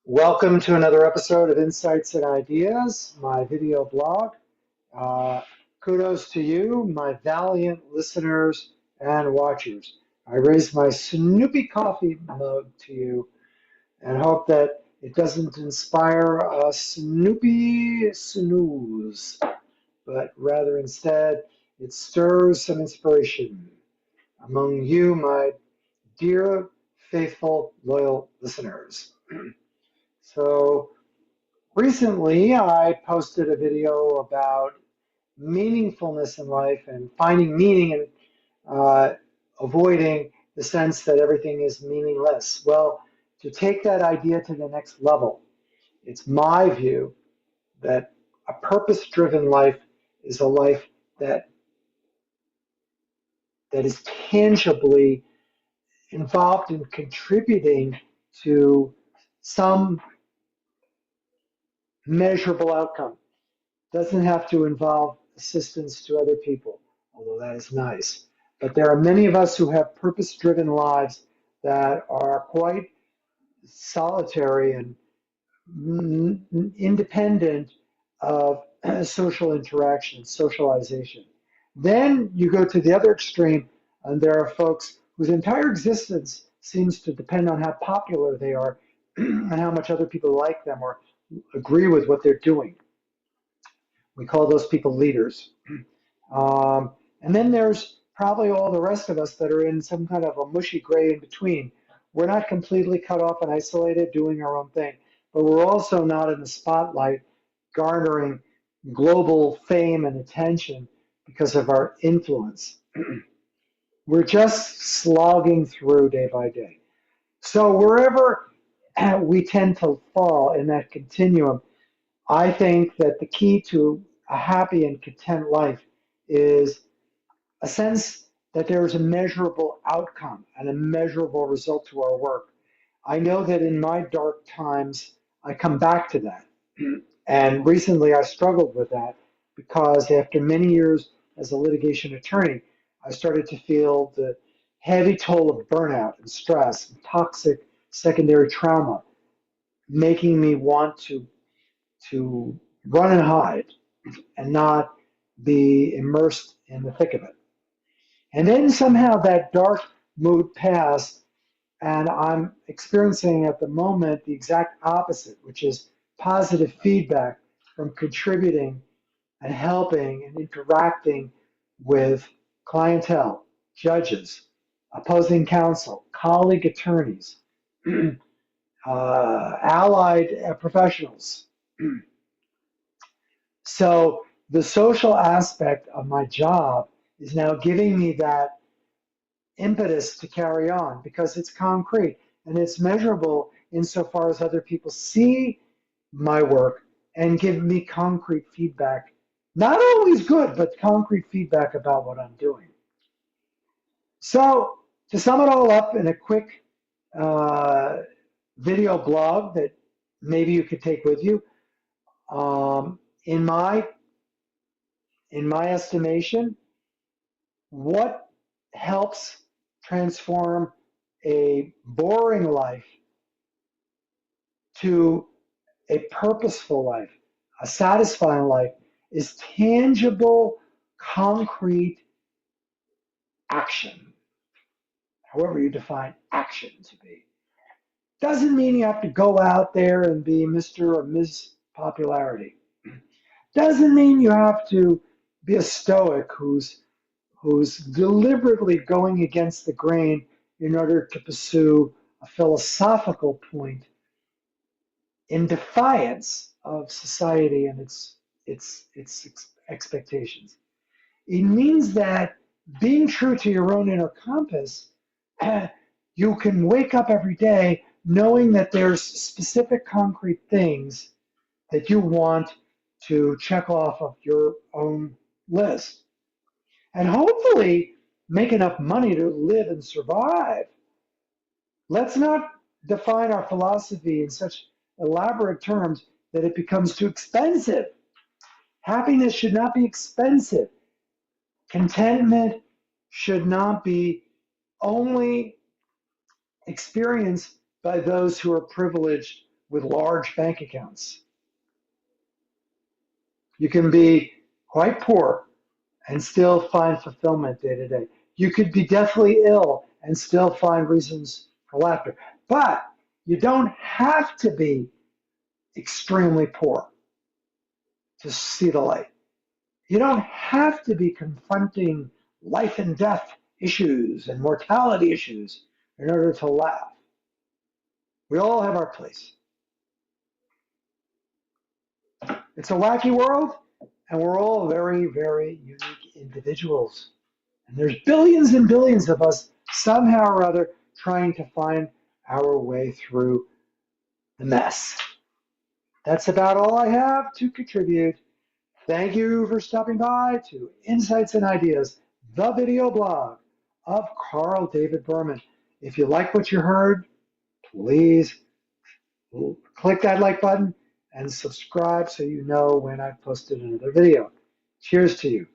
Welcome to another episode of Insights and Ideas, my video blog. Uh, Kudos to you, my valiant listeners and watchers. I raise my Snoopy coffee mug to you and hope that it doesn't inspire a Snoopy snooze, but rather instead it stirs some inspiration among you, my dear, faithful, loyal listeners. So, recently, I posted a video about meaningfulness in life and finding meaning and avoiding the sense that everything is meaningless. Well, to take that idea to the next level, it's my view that a purpose driven life is a life that, that is tangibly involved in contributing to some measurable outcome. Doesn't have to involve assistance to other people, although that is nice. But there are many of us who have purpose driven lives that are quite solitary and independent of social interaction, socialization. Then you go to the other extreme, and there are folks whose entire existence seems to depend on how popular they are and how much other people like them or agree with what they're doing. We call those people leaders. And then there's probably all the rest of us that are in some kind of a mushy gray in between. We're not completely cut off and isolated doing our own thing, but we're also not in the spotlight garnering global fame and attention because of our influence. We're just slogging through day by day. So wherever we tend to fall in that continuum, I think that the key to a happy and content life is a sense that there is a measurable outcome and a measurable result to our work. I know that in my dark times, I come back to that. And recently I struggled with that because after many years as a litigation attorney, I started to feel the heavy toll of burnout and stress and toxic secondary trauma, making me want to run and hide and not be immersed in the thick of it. And then somehow that dark mood passed, and I'm experiencing at the moment the exact opposite, which is positive feedback from contributing and helping and interacting with clientele, judges, opposing counsel, colleague attorneys, allied professionals. So the social aspect of my job is now giving me that impetus to carry on because it's concrete and it's measurable insofar as other people see my work and give me concrete feedback. Not always good, but concrete feedback about what I'm doing. So, to sum it all up in a quick uh, video blog that maybe you could take with you, um, in my estimation, what helps transform a boring life to a purposeful life, a satisfying life, is tangible, concrete action, however you define action to be. Doesn't mean you have to go out there and be Mr. or Ms. Popularity. Doesn't mean you have to be a stoic who's deliberately going against the grain in order to pursue a philosophical point in defiance of society and its expectations. It means that being true to your own inner compass, you can wake up every day knowing that there's specific concrete things that you want to check off of your own list. And hopefully make enough money to live and survive. Let's not define our philosophy in such elaborate terms that it becomes too expensive. Happiness should not be expensive. Contentment should not be only experienced by those who are privileged with large bank accounts. You can be quite poor and still find fulfillment day to day. You could be deathly ill and still find reasons for laughter. But you don't have to be extremely poor to see the light. You don't have to be confronting life and death issues and mortality issues in order to laugh. We all have our place. It's a wacky world, and we're all very, very unique individuals. And there's billions and billions of us somehow or other trying to find our way through the mess. That's about all I have to contribute. Thank you for stopping by to Insights and Ideas, the video blog of Carl David Berman. If you like what you heard, please click that like button and subscribe so you know when I've posted another video. Cheers to you.